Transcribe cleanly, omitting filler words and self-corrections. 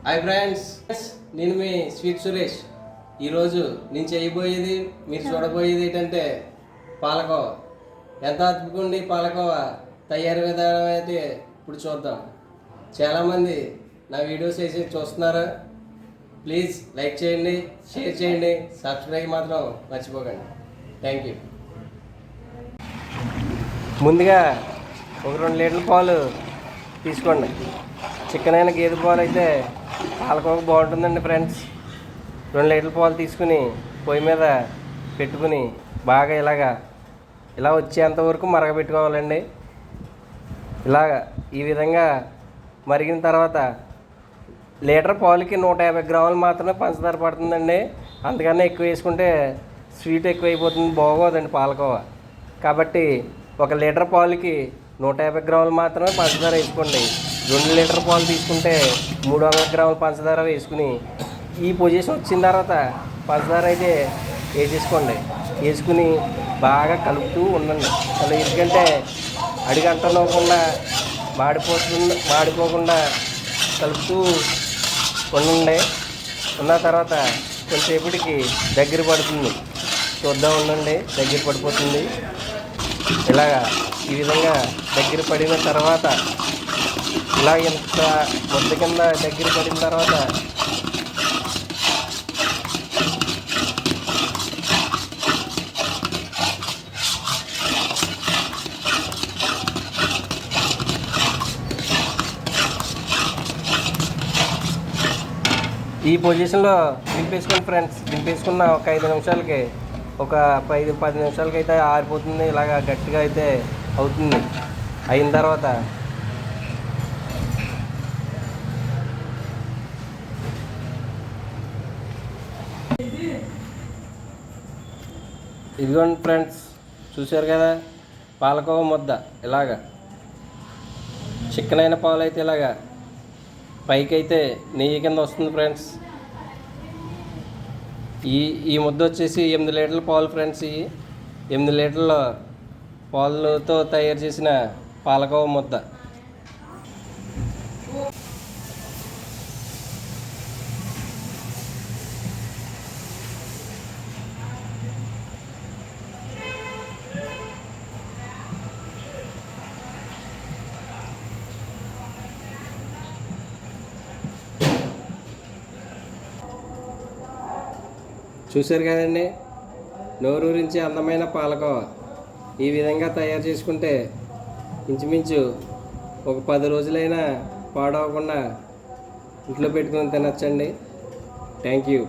Hi friends, నేను మీ sweet Suresh. ఈరోజు నేను చేయబోయేది, మీరు చూడబోయేది ఏంటంటే పాలకోవ. ఎంత అద్భుతంగా పాలకోవ తయారీ విధానం అయితే ఇప్పుడు చూద్దాం. చాలామంది నా వీడియోస్ వేసి చూస్తున్నారు. ప్లీజ్ లైక్ చేయండి, షేర్ చేయండి, సబ్స్క్రైబ్ మాత్రం మర్చిపోకండి. Thank you. ముందుగా ఒక 2 లీటర్ల పాలు తీసుకోండి. చికెన్ అయిన గేదె పాలు అయితే పాలకోవ బాగుంటుందండి ఫ్రెండ్స్. 2 లీటర్ల పాలు తీసుకుని పొయ్యి మీద పెట్టుకుని బాగా ఇలా వచ్చేంత వరకు మరగబెట్టుకోవాలండి. ఈ విధంగా మరిగిన తర్వాత లీటర్ పాలకి 150 గ్రాములు మాత్రమే పంచదార పడుతుందండి. అంతకన్నా ఎక్కువ వేసుకుంటే స్వీట్ ఎక్కువైపోతుంది, బాగోదండి పాలకోవ. కాబట్టి 1 లీటర్ పాలకి 150 గ్రాములు మాత్రమే పంచదార వేసుకోండి. 2 లీటర్ పాలు తీసుకుంటే 300 గ్రాముల పంచదార వేసుకుని ఈ పొజిషన్ వచ్చిన తర్వాత పంచదార అయితే వేసుకుని బాగా కలుపుతూ ఉండండి. అలా ఎందుకంటే అడిగంటనవ్వకుండా మాడిపోకుండా కలుపుతూ ఉండండి. ఉన్న తర్వాత కొంచెంసేపటికి దగ్గర పడుతుంది, చూద్దాం ఉండండి. దగ్గర పడిపోతుంది. ఈ విధంగా దగ్గర పడిన తర్వాత ఇంత ముద్ద కింద దగ్గర పడిన తర్వాత ఈ పొజిషన్లో దింపేసుకోండి ఫ్రెండ్స్. దింపేసుకున్న ఒక 5 నిమిషాలకి, ఒక 10 నిమిషాలకి అయితే ఆరిపోతుంది. గట్టిగా అయితే అవుతుంది. అయిన తర్వాత ఇదిగోండి ఫ్రెండ్స్, చూశారు కదా పాలకోవ ముద్ద. చిక్కనైన పాలు అయితే పైకి అయితే నెయ్యి కింద వస్తుంది ఫ్రెండ్స్. ఈ ముద్ద వచ్చేసి 8 లీటర్ల పాలు ఫ్రెండ్స్. 8 లీటర్ల పాలతో తయారు చేసిన పాలకోవ ముద్ద. చూశారు కదండి, నోరూరించి అందమైన పాలకోవ. ఈ విధంగా తయారు చేసుకుంటే ఇంచుమించు ఒక 10 రోజులైనా పాడవకుండా ఇంట్లో పెట్టుకొని తినచ్చండి. Thank you.